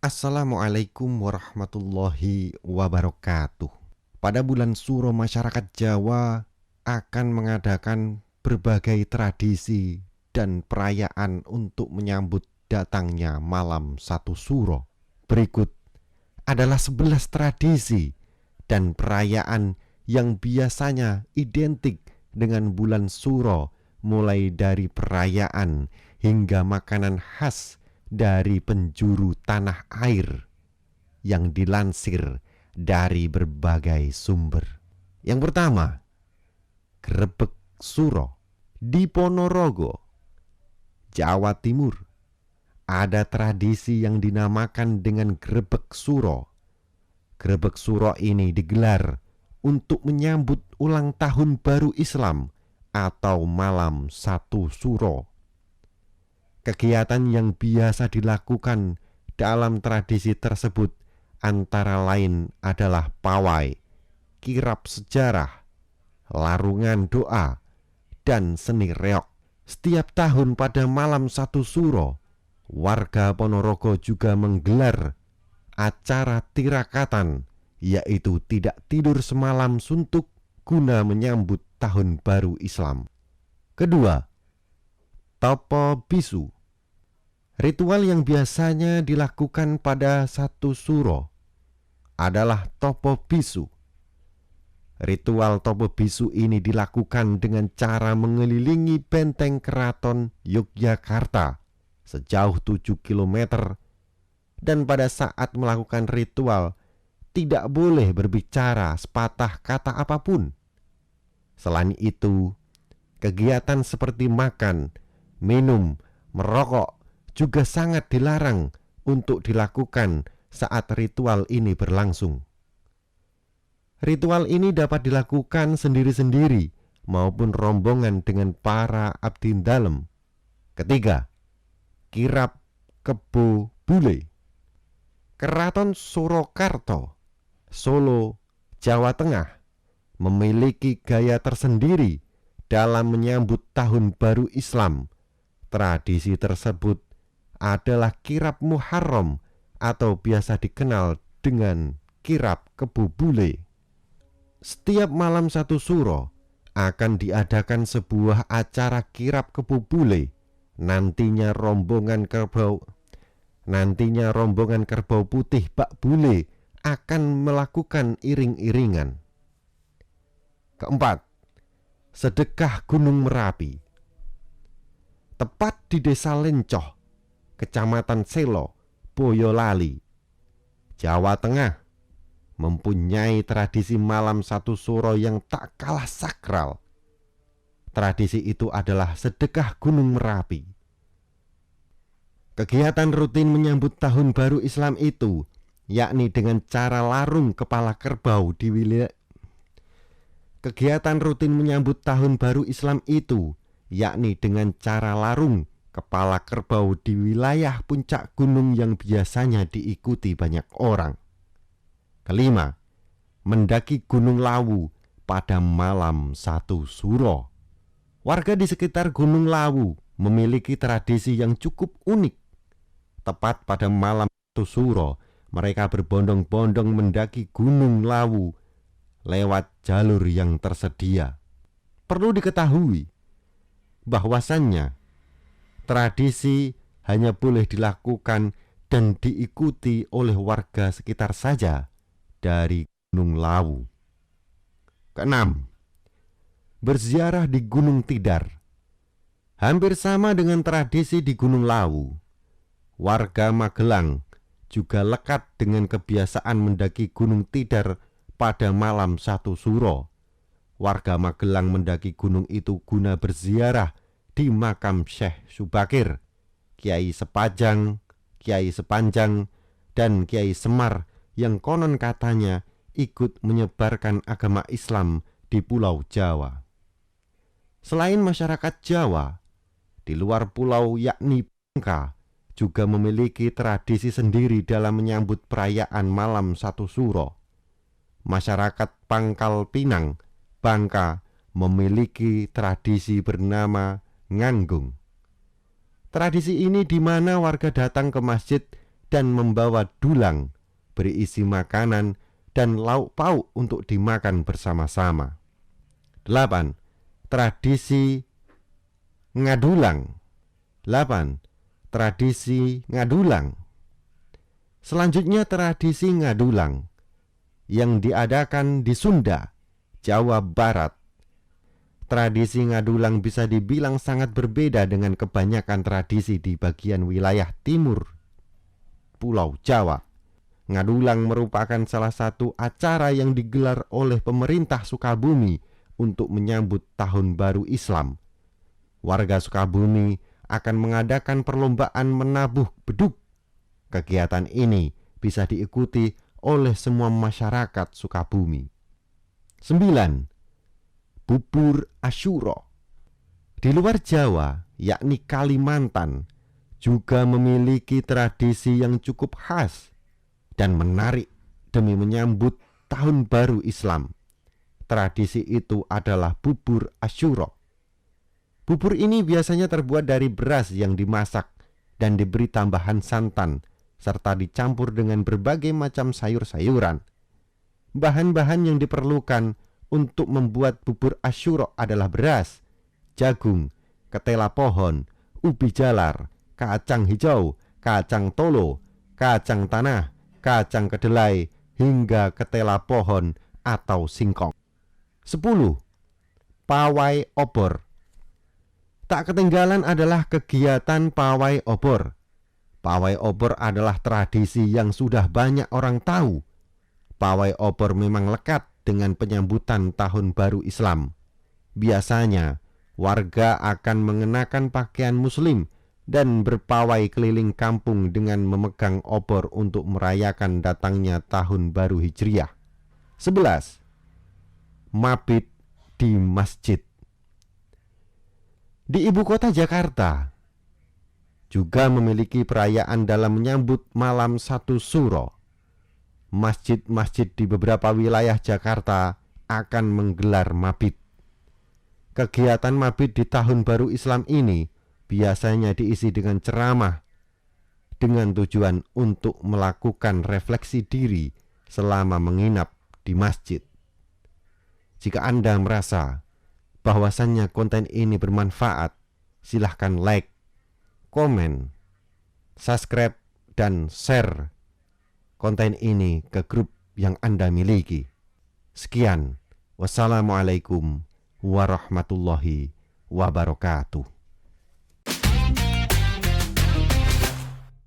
Assalamualaikum warahmatullahi wabarakatuh. Pada bulan Suro, masyarakat Jawa akan mengadakan berbagai tradisi dan perayaan untuk menyambut datangnya malam satu Suro. Berikut adalah 11 tradisi dan perayaan yang biasanya identik dengan bulan Suro, mulai dari perayaan hingga makanan khas dari penjuru tanah air yang dilansir dari berbagai sumber. Yang pertama, Grebeg Suro. Di Ponorogo, Jawa Timur, ada tradisi yang dinamakan dengan Grebeg Suro. Grebeg Suro ini digelar untuk menyambut ulang tahun baru Islam atau malam satu Suro. Kegiatan yang biasa dilakukan dalam tradisi tersebut antara lain adalah pawai, kirap sejarah, larungan doa, dan seni reog. Setiap tahun pada malam satu Suro, warga Ponorogo juga menggelar acara tirakatan, yaitu tidak tidur semalam suntuk guna menyambut tahun baru Islam. Kedua, Topo Bisu. Ritual yang biasanya dilakukan pada satu Suro adalah Topo Bisu. Ritual Topo Bisu ini dilakukan dengan cara mengelilingi benteng keraton Yogyakarta sejauh 7 km, dan pada saat melakukan ritual tidak boleh berbicara sepatah kata apapun. Selain itu, kegiatan seperti makan, minum, merokok juga sangat dilarang untuk dilakukan saat ritual ini berlangsung. Ritual ini dapat dilakukan sendiri-sendiri maupun rombongan dengan para abdi dalem. Ketiga, kirap kebo bule. Keraton Surakarta, Solo, Jawa Tengah memiliki gaya tersendiri dalam menyambut tahun baru Islam. Tradisi tersebut adalah kirap Muharram atau biasa dikenal dengan kirap kebo bule. Setiap malam satu Suro akan diadakan sebuah acara kirap kebo bule. Nantinya rombongan kerbau putih Bak Bule akan melakukan iring-iringan. Keempat, sedekah Gunung Merapi. Tepat di Desa Lencoh, Kecamatan Selo, Boyolali, Jawa Tengah, mempunyai tradisi malam satu Suro yang tak kalah sakral. Tradisi itu adalah sedekah Gunung Merapi. Kegiatan rutin menyambut tahun baru Islam itu, yakni dengan cara larung kepala kerbau di wilayah. Kegiatan rutin menyambut tahun baru Islam itu, yakni dengan cara larung kepala kerbau di wilayah puncak gunung yang biasanya diikuti banyak orang. Kelima, mendaki Gunung Lawu pada malam satu Suro. Warga di sekitar Gunung Lawu memiliki tradisi yang cukup unik. Tepat pada malam satu Suro, mereka berbondong-bondong mendaki Gunung Lawu lewat jalur yang tersedia. Perlu diketahui bahwasannya tradisi hanya boleh dilakukan dan diikuti oleh warga sekitar saja dari Gunung Lawu. Keenam, berziarah di Gunung Tidar. Hampir sama dengan tradisi di Gunung Lawu, warga Magelang juga lekat dengan kebiasaan mendaki Gunung Tidar pada malam satu Suro. Warga Magelang mendaki gunung itu guna berziarah di makam Syekh Subakir, Kiai Sepajang, Kiai Sepanjang, dan Kiai Semar yang konon katanya ikut menyebarkan agama Islam di Pulau Jawa. Selain masyarakat Jawa, di luar pulau yakni Bangka juga memiliki tradisi sendiri dalam menyambut perayaan malam satu Suro. Masyarakat Pangkal Pinang, Bangka memiliki tradisi bernama Nganggung. Tradisi ini di mana warga datang ke masjid dan membawa dulang berisi makanan dan lauk pauk untuk dimakan bersama-sama. 8. Tradisi ngadulang. 8. Tradisi ngadulang. Selanjutnya tradisi ngadulang yang diadakan di Sunda, Jawa Barat. Tradisi ngadulang bisa dibilang sangat berbeda dengan kebanyakan tradisi di bagian wilayah timur Pulau Jawa. Ngadulang merupakan salah satu acara yang digelar oleh pemerintah Sukabumi untuk menyambut Tahun Baru Islam. Warga Sukabumi akan mengadakan perlombaan menabuh beduk. Kegiatan ini bisa diikuti oleh semua masyarakat Sukabumi. 9. Bubur Asyura. Di luar Jawa, yakni Kalimantan, juga memiliki tradisi yang cukup khas dan menarik demi menyambut Tahun Baru Islam. Tradisi itu adalah bubur Asyura. Bubur ini biasanya terbuat dari beras yang dimasak dan diberi tambahan santan, serta dicampur dengan berbagai macam sayur-sayuran. Bahan-bahan yang diperlukan untuk membuat bubur Asyura adalah beras, jagung, ketela pohon, ubi jalar, kacang hijau, kacang tolo, kacang tanah, kacang kedelai, hingga ketela pohon atau singkong. 10. Pawai obor. Tak ketinggalan adalah kegiatan pawai obor. Pawai obor adalah tradisi yang sudah banyak orang tahu. Pawai obor memang lekat dengan penyambutan Tahun Baru Islam. Biasanya, warga akan mengenakan pakaian muslim dan berpawai keliling kampung dengan memegang obor untuk merayakan datangnya Tahun Baru Hijriah. 11. Mabit di masjid. Di ibu kota Jakarta juga memiliki perayaan dalam menyambut malam 1 Suro. Masjid-masjid di beberapa wilayah Jakarta akan menggelar mabit. Kegiatan mabit di Tahun Baru Islam ini biasanya diisi dengan ceramah dengan tujuan untuk melakukan refleksi diri selama menginap di masjid. Jika Anda merasa bahwasannya konten ini bermanfaat, silahkan like, komen, subscribe, dan share konten ini ke grup yang Anda miliki. Sekian, wassalamualaikum warahmatullahi wabarakatuh.